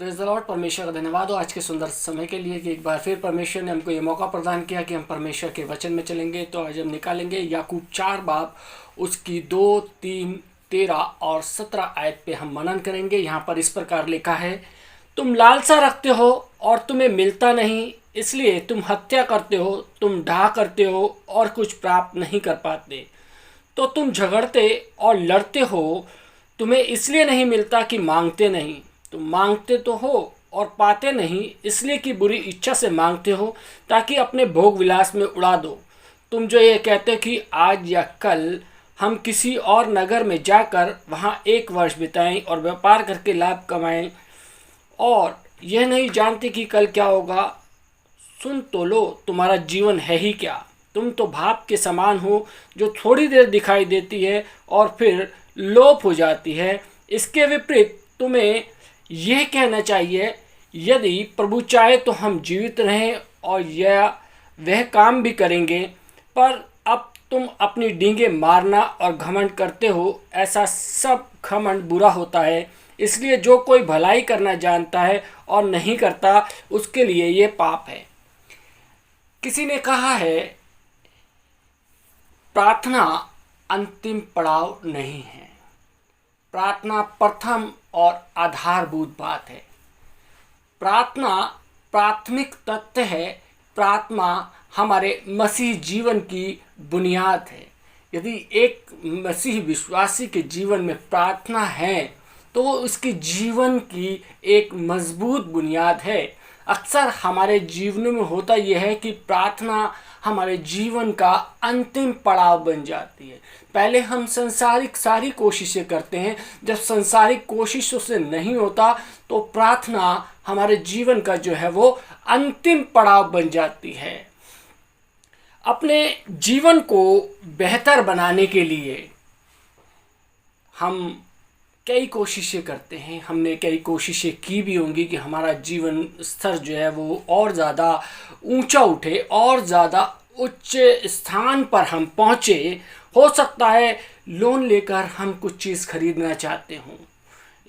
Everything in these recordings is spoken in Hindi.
Praise the Lord. परमेश्वर का धन्यवाद हो आज के सुंदर समय के लिए कि एक बार फिर परमेश्वर ने हमको ये मौका प्रदान किया कि हम परमेश्वर के वचन में चलेंगे। तो आज हम निकालेंगे याकूब 4 बाब उसकी 2, 3, 13 और 17 आयत पे हम मनन करेंगे। यहाँ पर इस प्रकार लिखा है, तुम लालसा रखते हो और तुम्हें मिलता नहीं, इसलिए तुम हत्या करते हो, तुम डाह करते हो और कुछ प्राप्त नहीं कर पाते। तो तुम झगड़ते और लड़ते हो, तुम्हें इसलिए नहीं मिलता कि मांगते नहीं। तुम मांगते तो हो और पाते नहीं, इसलिए कि बुरी इच्छा से मांगते हो ताकि अपने भोग विलास में उड़ा दो। तुम जो ये कहते कि आज या कल हम किसी और नगर में जाकर वहाँ 1 वर्ष बिताएं और व्यापार करके लाभ कमाएं, और यह नहीं जानते कि कल क्या होगा। सुन तो लो, तुम्हारा जीवन है ही क्या। तुम तो भाप के समान हो जो थोड़ी देर दिखाई देती है और फिर लोप हो जाती है। इसके विपरीत तुम्हें यह कहना चाहिए, यदि प्रभु चाहे तो हम जीवित रहें और यह वह काम भी करेंगे। पर अब तुम अपनी डींगे मारना और घमंड करते हो। ऐसा सब घमंड बुरा होता है, इसलिए जो कोई भलाई करना जानता है और नहीं करता, उसके लिए ये पाप है। किसी ने कहा है, प्रार्थना अंतिम पड़ाव नहीं है। प्रार्थना प्रथम और आधारभूत बात है। प्रार्थना प्राथमिक तथ्य है। प्रार्थना हमारे मसीह जीवन की बुनियाद है। यदि एक मसीह विश्वासी के जीवन में प्रार्थना है तो वो उसके जीवन की एक मजबूत बुनियाद है। अक्सर हमारे जीवन में होता यह है कि प्रार्थना हमारे जीवन का अंतिम पड़ाव बन जाती है। पहले हम संसारिक सारी कोशिशें करते हैं, जब संसारिक कोशिशों से नहीं होता तो प्रार्थना हमारे जीवन का जो है वो अंतिम पड़ाव बन जाती है। अपने जीवन को बेहतर बनाने के लिए हम कई कोशिशें करते हैं। हमने कई कोशिशें की भी होंगी कि हमारा जीवन स्तर जो है वो और ज़्यादा ऊंचा उठे और ज़्यादा उच्च स्थान पर हम पहुँचे। हो सकता है लोन लेकर हम कुछ चीज़ खरीदना चाहते हों,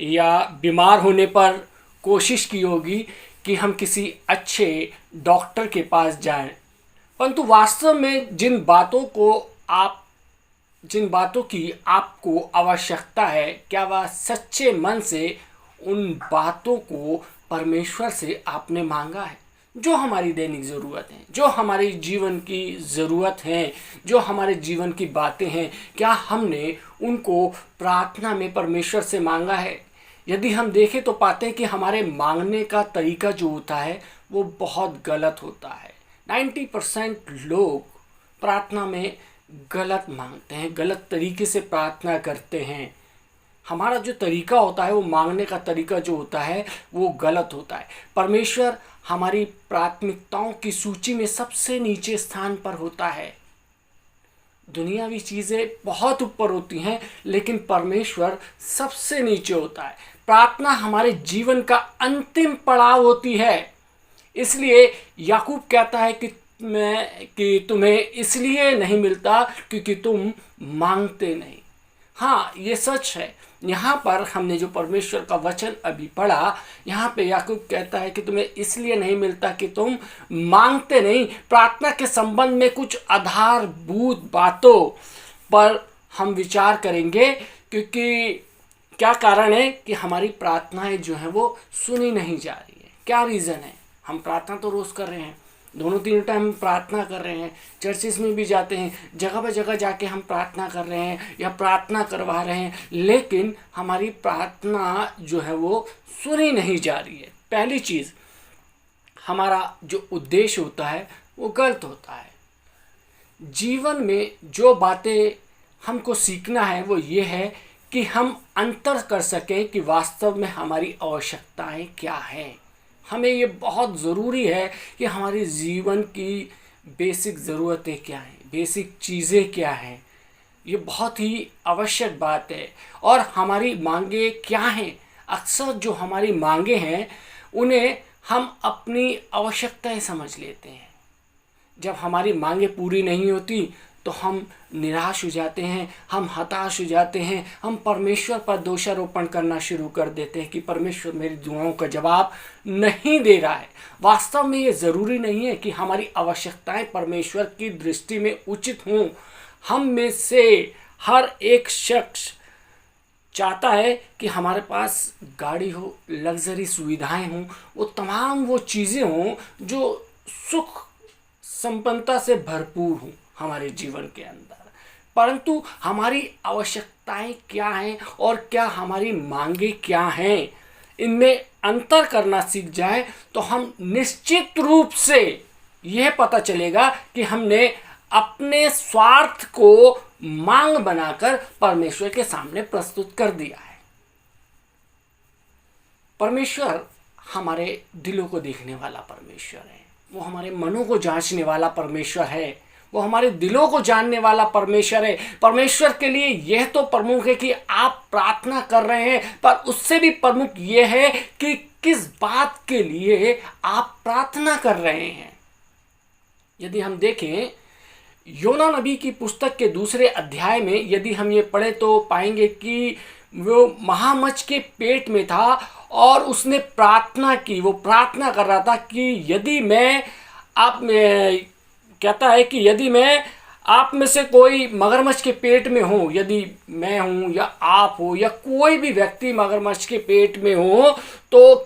या बीमार होने पर कोशिश की होगी कि हम किसी अच्छे डॉक्टर के पास जाएं। परंतु वास्तव में जिन बातों की आपको आवश्यकता है, क्या वह सच्चे मन से उन बातों को परमेश्वर से आपने मांगा है? जो हमारी दैनिक ज़रूरत है, जो हमारे जीवन की ज़रूरत है, जो हमारे जीवन की बातें हैं, क्या हमने उनको प्रार्थना में परमेश्वर से मांगा है? यदि हम देखें तो पाते हैं कि हमारे मांगने का तरीका जो होता है वो बहुत गलत होता है। 90% लोग प्रार्थना में गलत मांगते हैं, गलत तरीके से प्रार्थना करते हैं। हमारा जो तरीका होता है, वो मांगने का तरीका जो होता है वो गलत होता है। परमेश्वर हमारी प्राथमिकताओं की सूची में सबसे नीचे स्थान पर होता है। दुनियावी चीज़ें बहुत ऊपर होती हैं, लेकिन परमेश्वर सबसे नीचे होता है। प्रार्थना हमारे जीवन का अंतिम पड़ाव होती है। इसलिए याकूब कहता है कि तुम्हें इसलिए नहीं मिलता क्योंकि तुम मांगते नहीं। हाँ, ये सच है। यहाँ पर हमने जो परमेश्वर का वचन अभी पढ़ा, यहाँ पे याकूब कहता है कि तुम्हें इसलिए नहीं मिलता कि तुम मांगते नहीं। प्रार्थना के संबंध में कुछ आधारभूत बातों पर हम विचार करेंगे, क्योंकि क्या कारण है कि हमारी प्रार्थनाएं जो हैं वो सुनी नहीं जा रही है। क्या रीज़न है? हम प्रार्थना तो रोज़ कर रहे हैं, दोनों तीनों टाइम प्रार्थना कर रहे हैं, चर्चिस में भी जाते हैं, जगह पर जगह जाके हम प्रार्थना कर रहे हैं या प्रार्थना करवा रहे हैं, लेकिन हमारी प्रार्थना जो है वो सुनी नहीं जा रही है। पहली चीज़, हमारा जो उद्देश्य होता है वो गलत होता है। जीवन में जो बातें हमको सीखना है वो ये है कि हम अंतर कर सकें कि वास्तव में हमारी आवश्यकताएं क्या हैं। हमें ये बहुत ज़रूरी है कि हमारे जीवन की बेसिक ज़रूरतें क्या हैं, बेसिक चीज़ें क्या हैं। ये बहुत ही आवश्यक बात है। और हमारी मांगे क्या हैं? अक्सर जो हमारी मांगे हैं उन्हें हम अपनी आवश्यकताएं समझ लेते हैं। जब हमारी मांगे पूरी नहीं होती तो हम निराश हो जाते हैं, हम हताश हो जाते हैं, हम परमेश्वर पर दोषारोपण करना शुरू कर देते हैं कि परमेश्वर मेरी दुआओं का जवाब नहीं दे रहा है। वास्तव में ये ज़रूरी नहीं है कि हमारी आवश्यकताएं परमेश्वर की दृष्टि में उचित हों। हम में से हर एक शख्स चाहता है कि हमारे पास गाड़ी हो, लग्जरी सुविधाएं हों, वो तमाम वो चीज़ें हों जो सुख संपन्नता से भरपूर हों हमारे जीवन के अंदर। परंतु हमारी आवश्यकताएं क्या हैं और क्या हमारी मांगे क्या हैं, इनमें अंतर करना सीख जाए तो हम निश्चित रूप से यह पता चलेगा कि हमने अपने स्वार्थ को मांग बनाकर परमेश्वर के सामने प्रस्तुत कर दिया है। परमेश्वर हमारे दिलों को देखने वाला परमेश्वर है, वो हमारे मनों को जांचने वाला परमेश्वर है, वो हमारे दिलों को जानने वाला परमेश्वर है। परमेश्वर के लिए यह तो प्रमुख है कि आप प्रार्थना कर रहे हैं, पर उससे भी प्रमुख यह है कि किस बात के लिए आप प्रार्थना कर रहे हैं। यदि हम देखें योना नबी की पुस्तक के 2 अध्याय में, यदि हम ये पढ़े तो पाएंगे कि वो महामच्छ के पेट में था और उसने प्रार्थना की। वो प्रार्थना कर रहा था कि यदि मैं आप में कहता है कि यदि मैं आप में से कोई मगरमच्छ के पेट में हूँ, यदि मैं हूँ या आप हो या कोई भी व्यक्ति मगरमच्छ के पेट में हो, तो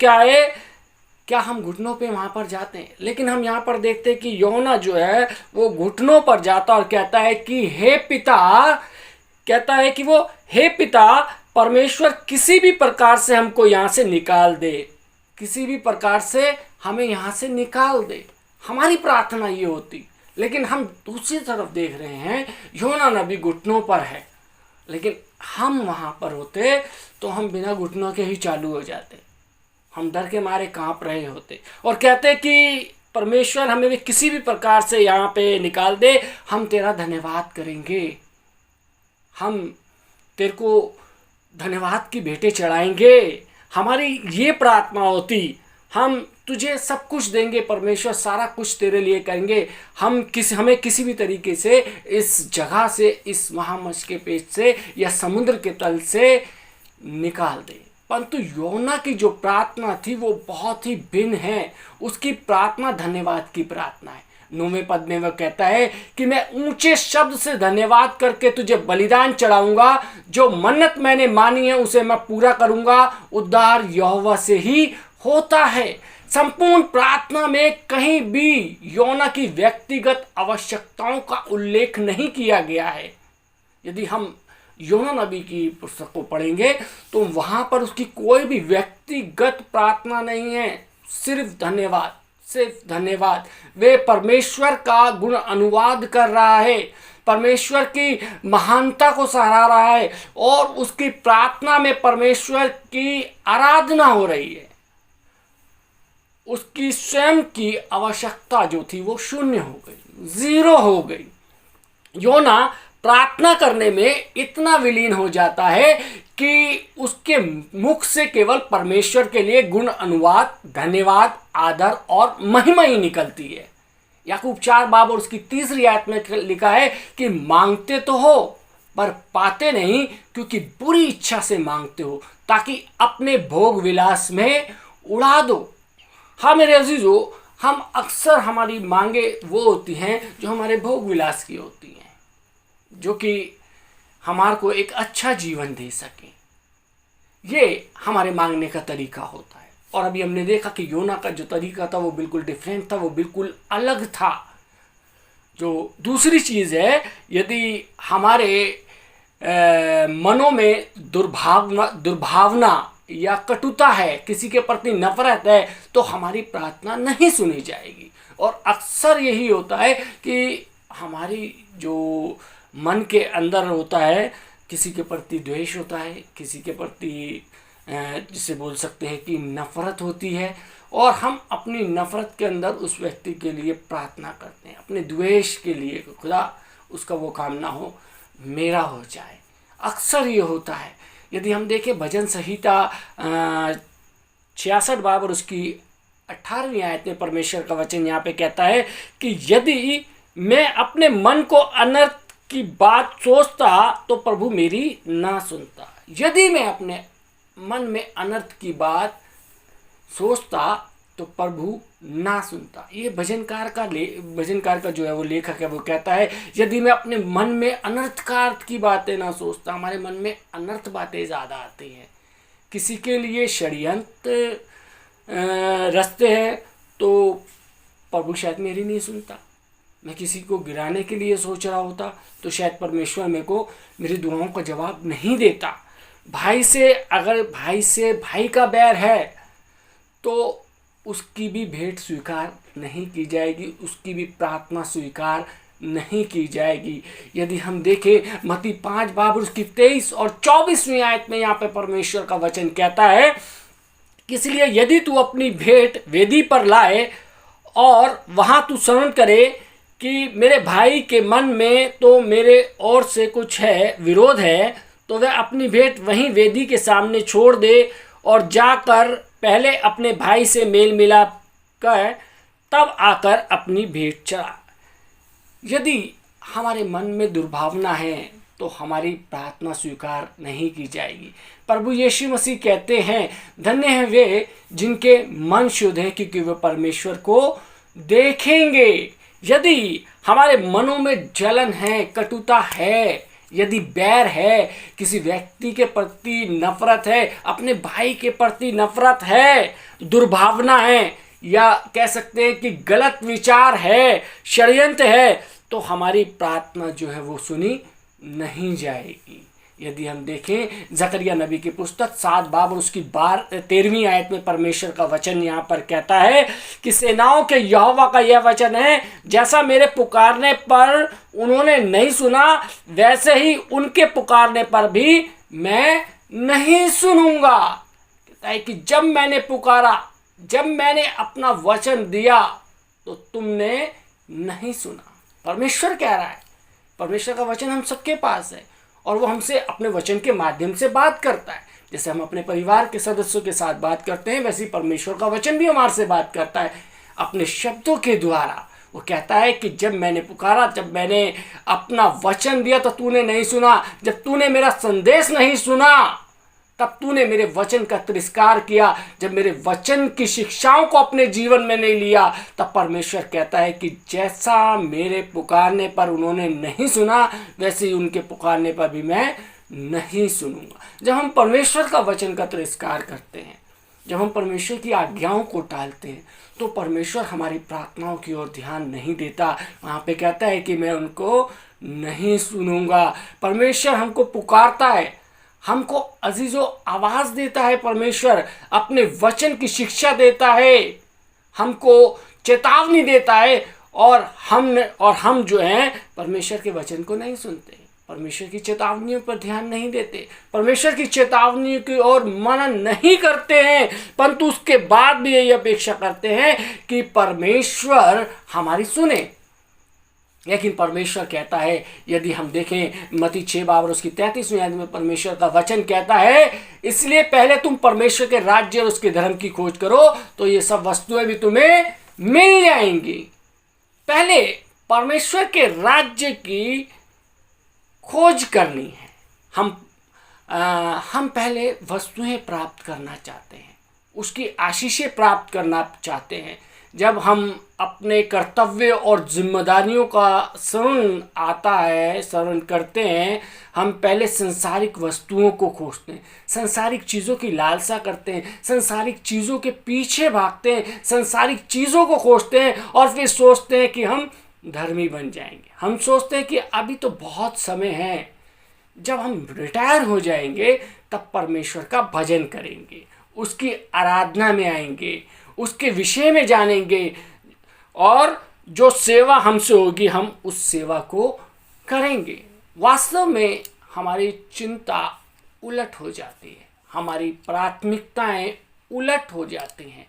क्या हम घुटनों पे वहाँ पर जाते हैं? लेकिन हम यहाँ पर देखते हैं कि योना जो है वो घुटनों पर जाता और कहता है कि हे पिता, कहता है कि वो हे पिता परमेश्वर, किसी भी प्रकार से हमको यहाँ से निकाल दे, किसी भी प्रकार से हमें यहाँ से निकाल दे। हमारी प्रार्थना ये होती। लेकिन हम दूसरी तरफ देख रहे हैं योना नबी घुटनों पर है, लेकिन हम वहाँ पर होते तो हम बिना घुटनों के ही चालू हो जाते, हम डर के मारे कांप रहे होते और कहते कि परमेश्वर हमें भी किसी भी प्रकार से यहाँ पे निकाल दे, हम तेरा धन्यवाद करेंगे, हम तेरे को धन्यवाद की भेंटें चढ़ाएंगे। हमारी ये प्रार्थना होती, हम तुझे सब कुछ देंगे परमेश्वर, सारा कुछ तेरे लिए करेंगे, हमें किसी भी तरीके से इस जगह से, इस महामच्छ के पेट से या समुद्र के तल से निकाल दे। परंतु योना की जो प्रार्थना थी वो बहुत ही भिन्न है। उसकी प्रार्थना धन्यवाद की प्रार्थना है। 9वें पद में वह कहता है कि मैं ऊंचे शब्द से धन्यवाद करके तुझे बलिदान चढ़ाऊंगा, जो मन्नत मैंने मानी है उसे मैं पूरा करूंगा, उद्धार यहोवा से ही होता है। संपूर्ण प्रार्थना में कहीं भी योना की व्यक्तिगत आवश्यकताओं का उल्लेख नहीं किया गया है। यदि हम योना नबी की पुस्तक को पढ़ेंगे तो वहां पर उसकी कोई भी व्यक्तिगत प्रार्थना नहीं है, सिर्फ धन्यवाद, सिर्फ धन्यवाद। वे परमेश्वर का गुण अनुवाद कर रहा है, परमेश्वर की महानता को सराह रहा है और उसकी प्रार्थना में परमेश्वर की आराधना हो रही है। उसकी स्वयं की आवश्यकता जो थी वो शून्य हो गई, 0 हो गई। योना प्रार्थना करने में इतना विलीन हो जाता है कि उसके मुख से केवल परमेश्वर के लिए गुण अनुवाद, धन्यवाद, आदर और महिमा ही निकलती है। याकूब 4 बाब और उसकी 3री आयत में लिखा है कि मांगते तो हो पर पाते नहीं, क्योंकि बुरी इच्छा से मांगते हो ताकि अपने भोग विलास में उड़ा दो। हाँ मेरे अजीजों, हम अक्सर हमारी मांगे वो होती हैं जो हमारे भोग विलास की होती हैं, जो कि हमारे को एक अच्छा जीवन दे सके। ये हमारे मांगने का तरीका होता है। और अभी हमने देखा कि योना का जो तरीका था वो बिल्कुल डिफरेंट था, वो बिल्कुल अलग था। जो दूसरी चीज़ है, यदि हमारे मनों में दुर्भावना या कटुता है, किसी के प्रति नफरत है, तो हमारी प्रार्थना नहीं सुनी जाएगी। और अक्सर यही होता है कि हमारी जो मन के अंदर होता है, किसी के प्रति द्वेष होता है, किसी के प्रति जिसे बोल सकते हैं कि नफ़रत होती है, और हम अपनी नफ़रत के अंदर उस व्यक्ति के लिए प्रार्थना करते हैं, अपने द्वेष के लिए, खुदा उसका वो काम ना हो, मेरा हो जाए। अक्सर ये होता है। यदि हम देखें भजन संहिता 66 बाब और उसकी 18वीं आयत में परमेश्वर का वचन यहाँ पे कहता है कि यदि मैं अपने मन को अनर्थ की बात सोचता तो प्रभु मेरी ना सुनता। यदि मैं अपने मन में अनर्थ की बात सोचता तो प्रभु ना सुनता। ये भजनकार का जो है वो लेखक है, वो कहता है यदि मैं अपने मन में अनर्थकार की बातें ना सोचता। हमारे मन में अनर्थ बातें ज़्यादा आती हैं, किसी के लिए षड्यंत्र रचते हैं तो प्रभु शायद मेरी नहीं सुनता। मैं किसी को गिराने के लिए सोच रहा होता तो शायद परमेश्वर मेरे को मेरी दुआओं का जवाब नहीं देता। अगर भाई से भाई का बैर है तो उसकी भी भेंट स्वीकार नहीं की जाएगी, उसकी भी प्रार्थना स्वीकार नहीं की जाएगी। यदि हम देखें मत्ती 5 बाब उसकी 23 और 24वीं आयत में यहाँ पे परमेश्वर का वचन कहता है कि इसलिए यदि तू अपनी भेंट वेदी पर लाए और वहाँ तू श्रवण करे कि मेरे भाई के मन में तो मेरे ओर से कुछ है, विरोध है, तो वह अपनी भेंट वहीं वेदी के सामने छोड़ दे और जाकर पहले अपने भाई से मेल मिलाप कर तब आकर अपनी भेंट चढ़ा। यदि हमारे मन में दुर्भावना है तो हमारी प्रार्थना स्वीकार नहीं की जाएगी। प्रभु यीशु मसीह कहते हैं धन्य हैं वे जिनके मन शुद्ध हैं क्योंकि वे परमेश्वर को देखेंगे। यदि हमारे मनों में जलन है, कटुता है, यदि बैर है, किसी व्यक्ति के प्रति नफरत है, अपने भाई के प्रति नफरत है, दुर्भावना है, या कह सकते हैं कि गलत विचार है, षड्यंत्र है, तो हमारी प्रार्थना जो है वो सुनी नहीं जाएगी। यदि हम देखें जकरिया नबी की पुस्तक 7 बाब और उसकी 13वीं आयत में परमेश्वर का वचन यहाँ पर कहता है कि सेनाओं के यहोवा का यह वचन है, जैसा मेरे पुकारने पर उन्होंने नहीं सुना वैसे ही उनके पुकारने पर भी मैं नहीं सुनूंगा। कहता है कि जब मैंने पुकारा, जब मैंने अपना वचन दिया तो तुमने नहीं सुना। परमेश्वर कह रहा है, परमेश्वर का वचन हम सबके पास है और वो हमसे अपने वचन के माध्यम से बात करता है। जैसे हम अपने परिवार के सदस्यों के साथ बात करते हैं, वैसे ही परमेश्वर का वचन भी हमारे से बात करता है अपने शब्दों के द्वारा। वो कहता है कि जब मैंने पुकारा, जब मैंने अपना वचन दिया तो तूने नहीं सुना, जब तूने मेरा संदेश नहीं सुना तब तूने मेरे वचन का तिरस्कार किया, जब मेरे वचन की शिक्षाओं को अपने जीवन में नहीं लिया, तब परमेश्वर कहता है कि जैसा मेरे पुकारने पर उन्होंने नहीं सुना वैसे ही उनके पुकारने पर भी मैं नहीं सुनूंगा। जब हम परमेश्वर का वचन का तिरस्कार करते हैं, जब हम परमेश्वर की आज्ञाओं को टालते हैं तो परमेश्वर हमारी प्रार्थनाओं की ओर ध्यान नहीं देता। वहाँ पे कहता है कि मैं उनको नहीं सुनूंगा। परमेश्वर हमको पुकारता है, हमको अजीजों आवाज़ देता है, परमेश्वर अपने वचन की शिक्षा देता है, हमको चेतावनी देता है और हम जो हैं परमेश्वर के वचन को नहीं सुनते, परमेश्वर की चेतावनियों पर ध्यान नहीं देते, परमेश्वर की चेतावनियों की ओर मनन नहीं करते हैं, परंतु उसके बाद भी यही अपेक्षा करते हैं कि परमेश्वर हमारी सुने। लेकिन परमेश्वर कहता है, यदि हम देखें मत्ती 6 बाब और उसकी 33वीं आयत में परमेश्वर का वचन कहता है इसलिए पहले तुम परमेश्वर के राज्य और उसके धर्म की खोज करो तो ये सब वस्तुएं भी तुम्हें मिल जाएंगी। पहले परमेश्वर के राज्य की खोज करनी है। हम पहले वस्तुएं प्राप्त करना चाहते हैं, उसकी आशीषें प्राप्त करना चाहते हैं। जब हम अपने कर्तव्य और जिम्मेदारियों का श्रवण करते हैं, हम पहले संसारिक वस्तुओं को खोजते हैं, संसारिक चीज़ों की लालसा करते हैं, संसारिक चीज़ों के पीछे भागते हैं, संसारिक चीज़ों को खोजते हैं और फिर सोचते हैं कि हम धर्मी बन जाएंगे। हम सोचते हैं कि अभी तो बहुत समय है, जब हम रिटायर हो जाएंगे तब परमेश्वर का भजन करेंगे, उसकी आराधना में आएंगे, उसके विषय में जानेंगे और जो सेवा हमसे होगी हम उस सेवा को करेंगे। वास्तव में हमारी चिंता उलट हो जाती है, हमारी प्राथमिकताएं उलट हो जाती हैं।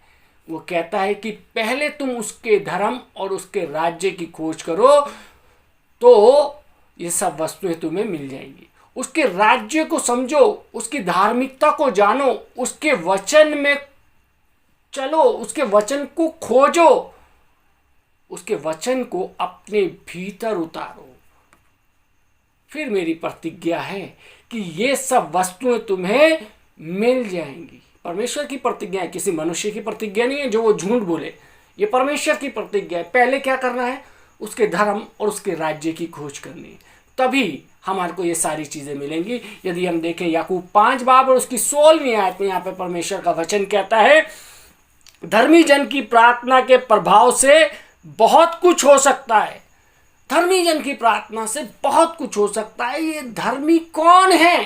वो कहता है कि पहले तुम उसके धर्म और उसके राज्य की खोज करो तो ये सब वस्तुएं तुम्हें मिल जाएंगी। उसके राज्य को समझो, उसकी धार्मिकता को जानो, उसके वचन में चलो, उसके वचन को खोजो, उसके वचन को अपने भीतर उतारो। फिर मेरी प्रतिज्ञा है कि ये सब वस्तुएं तुम्हें मिल जाएंगी। परमेश्वर की प्रतिज्ञा है, किसी मनुष्य की प्रतिज्ञा नहीं है जो वो झूठ बोले। ये परमेश्वर की प्रतिज्ञा है। पहले क्या करना है? उसके धर्म और उसके राज्य की खोज करनी है, तभी हमारे को ये सारी चीज़ें मिलेंगी। यदि हम देखें याकूब 5 बाब और उसकी 16वीं आयत में यहाँ पे परमेश्वर का वचन कहता है, धर्मी जन की प्रार्थना के प्रभाव से बहुत कुछ हो सकता है। धर्मी जन की प्रार्थना से बहुत कुछ हो सकता है। ये धर्मी कौन है?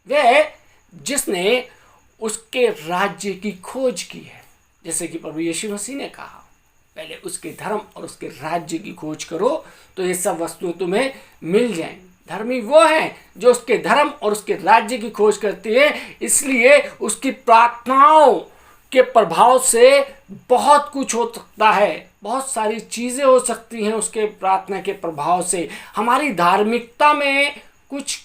वह जिसने उसके राज्य की खोज की है। जैसे कि प्रभु यीशु मसीह ने कहा, पहले उसके धर्म और उसके राज्य की खोज करो तो ये सब वस्तुएं तुम्हें मिल जाएंगी। धर्मी वो है जो उसके धर्म और उसके राज्य की खोज करती है, इसलिए उसकी प्रार्थनाओं के प्रभाव से बहुत कुछ हो सकता है। बहुत सारी चीज़ें हो सकती हैं उसके प्रार्थना के प्रभाव से। हमारी धार्मिकता में कुछ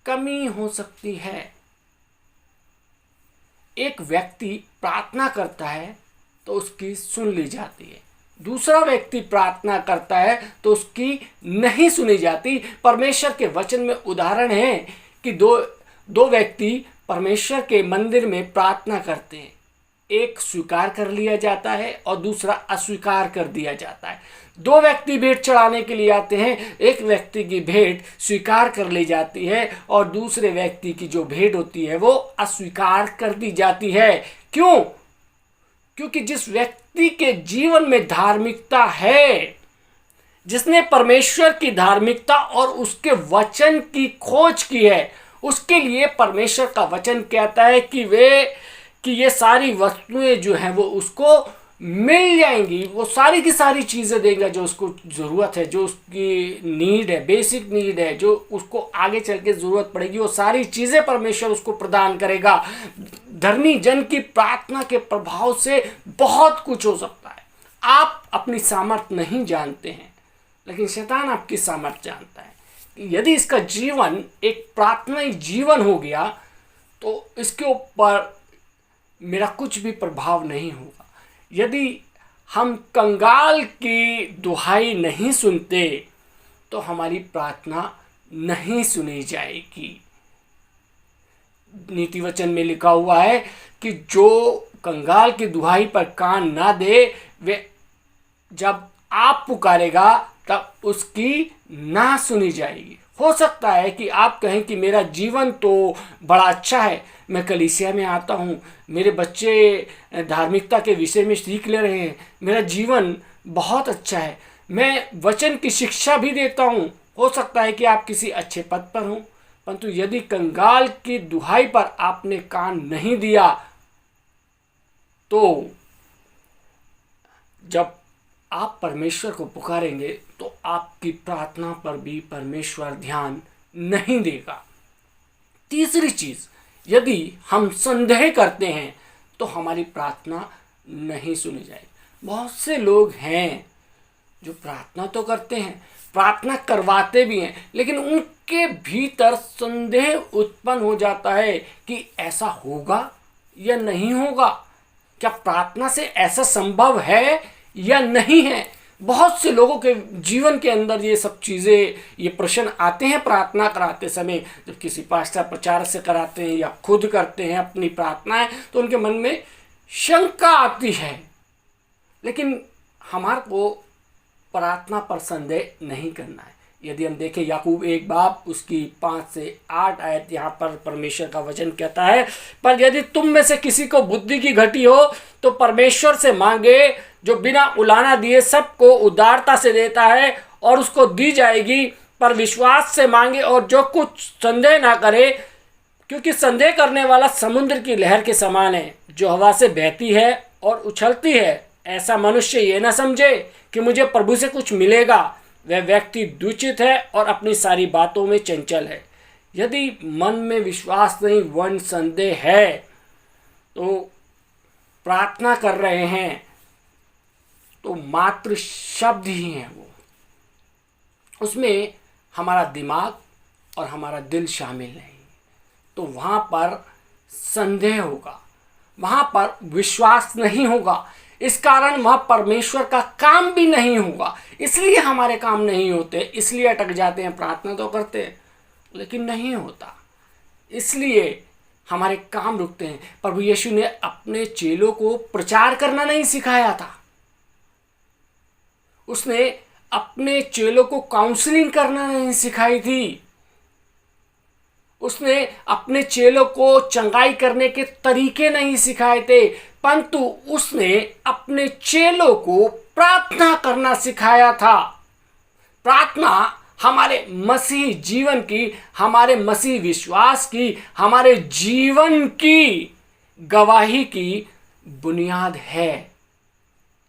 कमी हो सकती है। एक व्यक्ति प्रार्थना करता है तो उसकी सुन ली जाती है, दूसरा व्यक्ति प्रार्थना करता है तो उसकी नहीं सुनी जाती। परमेश्वर के वचन में उदाहरण है कि दो व्यक्ति परमेश्वर के मंदिर में प्रार्थना करते हैं, एक स्वीकार कर लिया जाता है और दूसरा अस्वीकार कर दिया जाता है। दो व्यक्ति भेंट चढ़ाने के लिए आते हैं, एक व्यक्ति की भेंट स्वीकार कर ली जाती है और दूसरे व्यक्ति की जो भेंट होती है वो अस्वीकार कर दी जाती है। क्यों? क्योंकि जिस व्यक्ति के जीवन में धार्मिकता है, जिसने परमेश्वर की धार्मिकता और उसके वचन की खोज की है, उसके लिए परमेश्वर का वचन कहता है कि ये सारी वस्तुएं जो हैं वो उसको मिल जाएंगी। वो सारी की सारी चीज़ें देगा जो उसको ज़रूरत है, जो उसकी नीड है, बेसिक नीड है, जो उसको आगे चल के ज़रूरत पड़ेगी, वो सारी चीज़ें परमेश्वर उसको प्रदान करेगा। धर्मी जन की प्रार्थना के प्रभाव से बहुत कुछ हो सकता है। आप अपनी सामर्थ्य नहीं जानते हैं, लेकिन शैतान आपकी सामर्थ्य जानता है। यदि इसका जीवन एक प्रार्थनाई जीवन हो गया तो इसके ऊपर मेरा कुछ भी प्रभाव नहीं होगा। यदि हम कंगाल की दुहाई नहीं सुनते तो हमारी प्रार्थना नहीं सुनी जाएगी। नीति वचन में लिखा हुआ है कि जो कंगाल की दुहाई पर कान ना दे, वे जब आप पुकारेगा तब उसकी ना सुनी जाएगी। हो सकता है कि आप कहें कि मेरा जीवन तो बड़ा अच्छा है, मैं कलीसिया में आता हूँ, मेरे बच्चे धार्मिकता के विषय में सीख ले रहे हैं, मेरा जीवन बहुत अच्छा है, मैं वचन की शिक्षा भी देता हूँ। हो सकता है कि आप किसी अच्छे पद पर हों, परंतु यदि कंगाल की दुहाई पर आपने कान नहीं दिया तो जब आप परमेश्वर को पुकारेंगे तो आपकी प्रार्थना पर भी परमेश्वर ध्यान नहीं देगा। तीसरी चीज़, यदि हम संदेह करते हैं तो हमारी प्रार्थना नहीं सुनी जाएगी। बहुत से लोग हैं जो प्रार्थना तो करते हैं, प्रार्थना करवाते भी हैं, लेकिन उनके भीतर संदेह उत्पन्न हो जाता है कि ऐसा होगा या नहीं होगा, क्या प्रार्थना से ऐसा संभव है या नहीं है। बहुत से लोगों के जीवन के अंदर ये सब चीज़ें, ये प्रश्न आते हैं प्रार्थना कराते समय। जब किसी पास्टर प्रचार से कराते हैं या खुद करते हैं अपनी प्रार्थनाएं तो उनके मन में शंका आती है। लेकिन हमारे को प्रार्थना पर संदेह नहीं करना है। यदि हम देखें याकूब 1 बाब उसकी 5 से 8 आयत, यहाँ पर परमेश्वर का वचन कहता है, पर यदि तुम में से किसी को बुद्धि की घटी हो तो परमेश्वर से मांगे जो बिना उलाना दिए सबको उदारता से देता है और उसको दी जाएगी, पर विश्वास से मांगे और जो कुछ संदेह ना करे, क्योंकि संदेह करने वाला समुद्र की लहर के समान है जो हवा से बहती है और उछलती है। ऐसा मनुष्य ये ना समझे कि मुझे प्रभु से कुछ मिलेगा। वह व्यक्ति दूषित है और अपनी सारी बातों में चंचल है। यदि मन में विश्वास नहीं वरन संदेह है तो प्रार्थना कर रहे हैं तो मात्र शब्द ही हैं वो, उसमें हमारा दिमाग और हमारा दिल शामिल नहीं, तो वहाँ पर संदेह होगा, वहाँ पर विश्वास नहीं होगा। इस कारण वह परमेश्वर का काम भी नहीं होगा। इसलिए हमारे काम नहीं होते, इसलिए अटक जाते हैं। प्रार्थना तो करते हैं लेकिन नहीं होता, इसलिए हमारे काम रुकते हैं। प्रभु यीशु ने अपने चेलों को प्रचार करना नहीं सिखाया था, उसने अपने चेलों को काउंसलिंग करना नहीं सिखाई थी, उसने अपने चेलों को चंगाई करने के तरीके नहीं सिखाए थे, परंतु उसने अपने चेलों को प्रार्थना करना सिखाया था। प्रार्थना हमारे मसीह जीवन की, हमारे मसीह विश्वास की, हमारे जीवन की गवाही की बुनियाद है।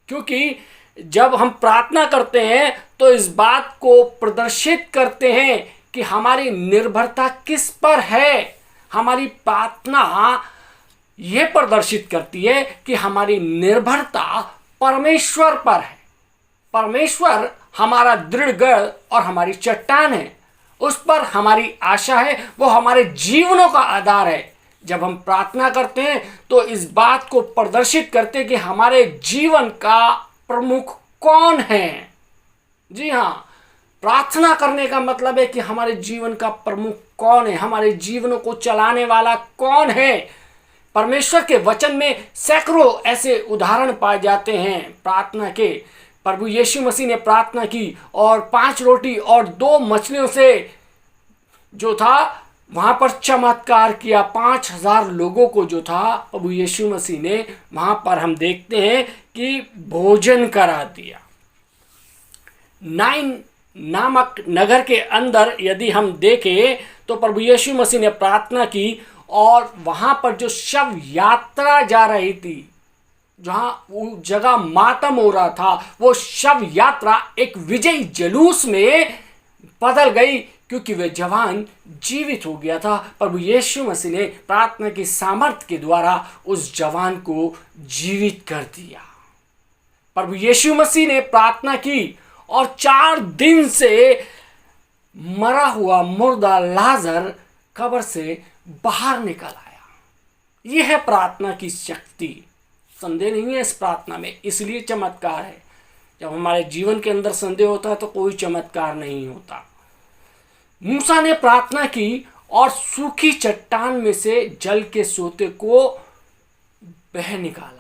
क्योंकि जब हम प्रार्थना करते हैं तो इस बात को प्रदर्शित करते हैं कि हमारी निर्भरता किस पर है। हमारी प्रार्थना यह प्रदर्शित करती है कि हमारी निर्भरता परमेश्वर पर है। परमेश्वर हमारा दृढ़ गढ़ और हमारी चट्टान है, उस पर हमारी आशा है, वो हमारे जीवनों का आधार है। जब हम प्रार्थना करते हैं तो इस बात को प्रदर्शित करते हैं कि हमारे जीवन का प्रमुख कौन है। जी हाँ, प्रार्थना करने का मतलब है कि हमारे जीवन का प्रमुख कौन है, हमारे जीवनों को चलाने वाला कौन है। परमेश्वर के वचन में सैकड़ों ऐसे उदाहरण पाए जाते हैं प्रार्थना के। प्रभु यीशु मसीह ने प्रार्थना की और 5 रोटी और 2 मछलियों से जो था वहां पर चमत्कार किया। 5000 लोगों को जो था प्रभु यीशु मसीह ने वहां पर हम देखते हैं कि भोजन करा दिया। नाइन नामक नगर के अंदर यदि हम देखें तो प्रभु यीशु मसीह ने प्रार्थना की और वहां पर जो शव यात्रा जा रही थी, जहां वो जगह मातम हो रहा था, वो शव यात्रा एक विजयी जुलूस में बदल गई, क्योंकि वह जवान जीवित हो गया था। प्रभु यीशु मसीह ने प्रार्थना की सामर्थ्य के द्वारा उस जवान को जीवित कर दिया। प्रभु यीशु मसीह ने प्रार्थना की और 4 दिन से मरा हुआ मुर्दा लाजर कब्र से बाहर निकल आया। यह है प्रार्थना की शक्ति। संदेह नहीं है इस प्रार्थना में, इसलिए चमत्कार है। जब हमारे जीवन के अंदर संदेह होता है तो कोई चमत्कार नहीं होता। मूसा ने प्रार्थना की और सूखी चट्टान में से जल के सोते को बह निकाला।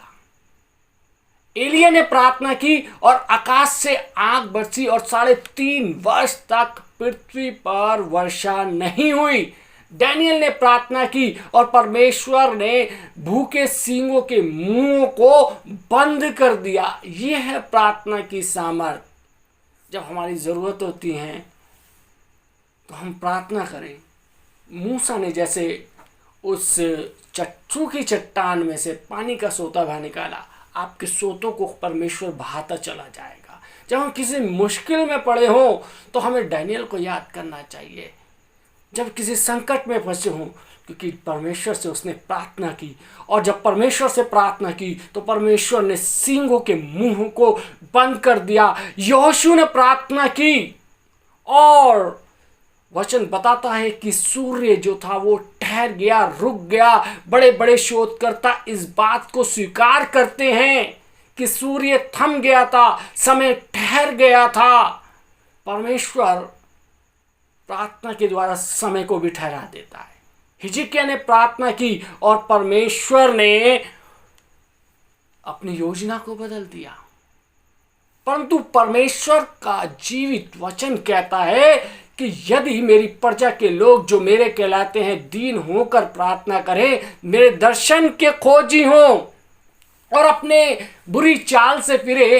एलिया ने प्रार्थना की और आकाश से आग बरसी और 3.5 वर्ष तक पृथ्वी पर वर्षा नहीं हुई। डैनियल ने प्रार्थना की और परमेश्वर ने भूखे सींगों के मुंहों को बंद कर दिया। यह है प्रार्थना की सामर्थ। जब हमारी ज़रूरत होती है तो हम प्रार्थना करें। मूसा ने जैसे उस सूखी चट्टान में से पानी का सोता बाहर निकाला, आपके सोतों को परमेश्वर बहाता चला जाएगा। जब हम किसी मुश्किल में पड़े हों तो हमें डैनियल को याद करना चाहिए। जब किसी संकट में फंसे हों, क्योंकि परमेश्वर से उसने प्रार्थना की, और जब परमेश्वर से प्रार्थना की तो परमेश्वर ने सींगों के मुंह को बंद कर दिया। यहोशू ने प्रार्थना की और वचन बताता है कि सूर्य जो था वो ठहर गया, रुक गया। बड़े बड़े शोधकर्ता इस बात को स्वीकार करते हैं कि सूर्य थम गया था, समय ठहर गया था। परमेश्वर प्रार्थना के द्वारा समय को भी ठहरा देता है। हिजकिय्याह ने प्रार्थना की और परमेश्वर ने अपनी योजना को बदल दिया। परंतु परमेश्वर का जीवित वचन कहता है कि यदि मेरी प्रजा के लोग जो मेरे कहलाते हैं दीन होकर प्रार्थना करें, मेरे दर्शन के खोजी हों और अपने बुरी चाल से फिरे,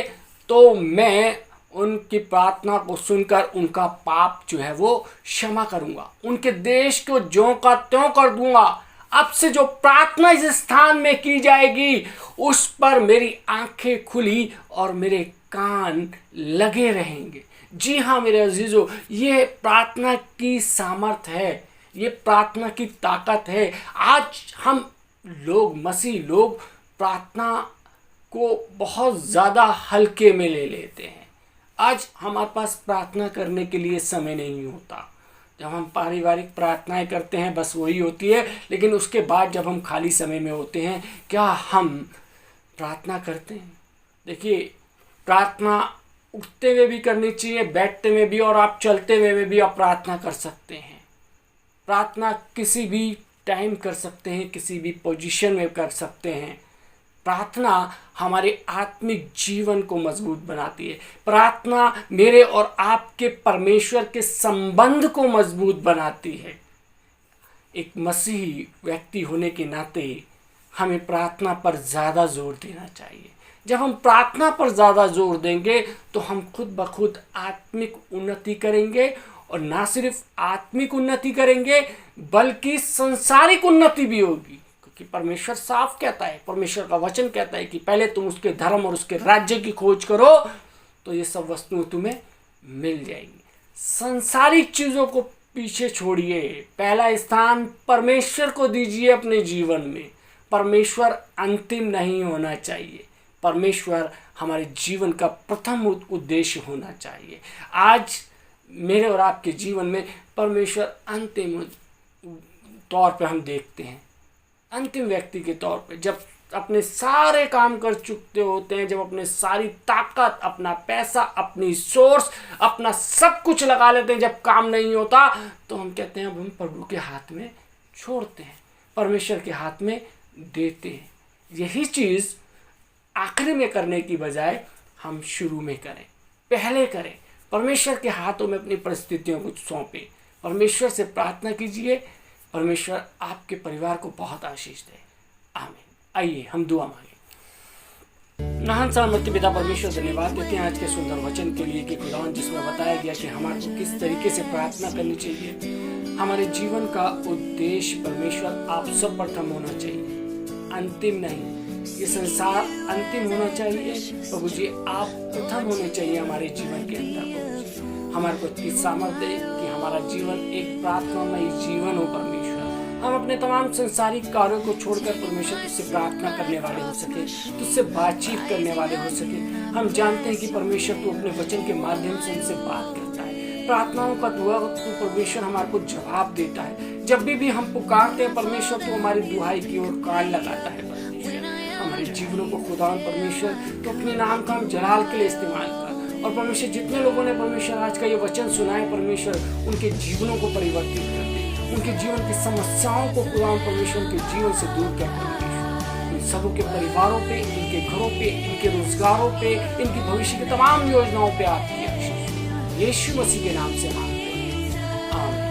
तो मैं उनकी प्रार्थना को सुनकर उनका पाप जो है वो क्षमा करूंगा, उनके देश को ज्यों का त्यों कर दूंगा। अब से जो प्रार्थना इस स्थान में की जाएगी उस पर मेरी आंखें खुली और मेरे कान लगे रहेंगे। जी हाँ मेरे अजीजों, ये प्रार्थना की सामर्थ है, ये प्रार्थना की ताकत है। आज हम लोग, मसीह लोग, प्रार्थना को बहुत ज़्यादा हल्के में ले लेते हैं। आज हमारे पास प्रार्थना करने के लिए समय नहीं होता। जब हम पारिवारिक प्रार्थनाएं करते हैं बस वही होती है, लेकिन उसके बाद जब हम खाली समय में होते हैं, क्या हम प्रार्थना करते हैं? देखिए, प्रार्थना उठते हुए भी करनी चाहिए, बैठते हुए भी, और आप चलते हुए भी आप प्रार्थना कर सकते हैं। प्रार्थना किसी भी टाइम कर सकते हैं, किसी भी पोजीशन में कर सकते हैं। प्रार्थना हमारे आत्मिक जीवन को मजबूत बनाती है। प्रार्थना मेरे और आपके परमेश्वर के संबंध को मजबूत बनाती है। एक मसीही व्यक्ति होने के नाते हमें प्रार्थना पर ज़्यादा जोर देना चाहिए। जब हम प्रार्थना पर ज़्यादा जोर देंगे तो हम खुद ब खुद आत्मिक उन्नति करेंगे, और ना सिर्फ आत्मिक उन्नति करेंगे बल्कि सांसारिक उन्नति भी होगी। क्योंकि परमेश्वर साफ कहता है, परमेश्वर का वचन कहता है कि पहले तुम उसके धर्म और उसके राज्य की खोज करो तो ये सब वस्तुएं तुम्हें मिल जाएंगी। सांसारिक चीज़ों को पीछे छोड़िए, पहला स्थान परमेश्वर को दीजिए अपने जीवन में। परमेश्वर अंतिम नहीं होना चाहिए, परमेश्वर हमारे जीवन का प्रथम उद्देश्य होना चाहिए। आज मेरे और आपके जीवन में परमेश्वर अंतिम तौर पे हम देखते हैं, अंतिम व्यक्ति के तौर पे, जब अपने सारे काम कर चुके होते हैं, जब अपने सारी ताकत, अपना पैसा, अपनी सोर्स, अपना सब कुछ लगा लेते हैं, जब काम नहीं होता तो हम कहते हैं अब हम प्रभु के हाथ में छोड़ते हैं, परमेश्वर के हाथ में देते हैं। यही चीज़ आखिरी में करने की बजाय हम शुरू में करें, पहले करें। परमेश्वर के हाथों में अपनी परिस्थितियों को सौंपें, परमेश्वर से प्रार्थना कीजिए, परमेश्वर आपके परिवार को बहुत आशीष दे। आमीन। आइए हम दुआ मांगे। महान सामर्थ्य पिता परमेश्वर, धन्यवाद देते हैं आज के सुंदर वचन के लिए कि खुदावन जिसमें बताया गया कि हमारे को किस तरीके से प्रार्थना करनी चाहिए। हमारे जीवन का उद्देश्य परमेश्वर आप सर्वप्रथम होना चाहिए, अंतिम नहीं। ये संसार अंतिम होना चाहिए प्रभु जी, आप प्रथम होने चाहिए हमारे जीवन के अंदर। प्रभु जी हमारे को इतनी सामर्थ्य दे कि हमारा जीवन एक प्रार्थनामय जीवन हो परमेश्वर। हम अपने तमाम संसारिक कार्यों को छोड़कर परमेश्वर तुझसे प्रार्थना करने वाले हो सके, तुझसे बातचीत करने वाले हो सके। हम जानते हैं कि परमेश्वर तू अपने वचन के माध्यम से हमसे बात करता है, प्रार्थनाओं का दुआ तू परमेश्वर हमारे को जवाब देता है। जब भी हम पुकारते हैं परमेश्वर तू हमारी दुहाई की ओर कान लगाता है। हमारे जीवनों को खुदा परमेश्वर तो अपने नाम का हम जलाल के लिए इस्तेमाल कर। और परमेश्वर जितने लोगों ने परमेश्वर आज का ये वचन सुना है परमेश्वर, उनके जीवनों को परिवर्तित कर दे, उनके जीवन की समस्याओं को खुदा परमेश्वर के जीवन से दूर कर परमेश्वर। इन सबों के परिवारों पे, इनके घरों पे, इनके रोजगारों पे, इनकी भविष्य की तमाम योजनाओं पे आपकी आशीष यीशु मसीह के नाम से मांगते हैं। आमीन।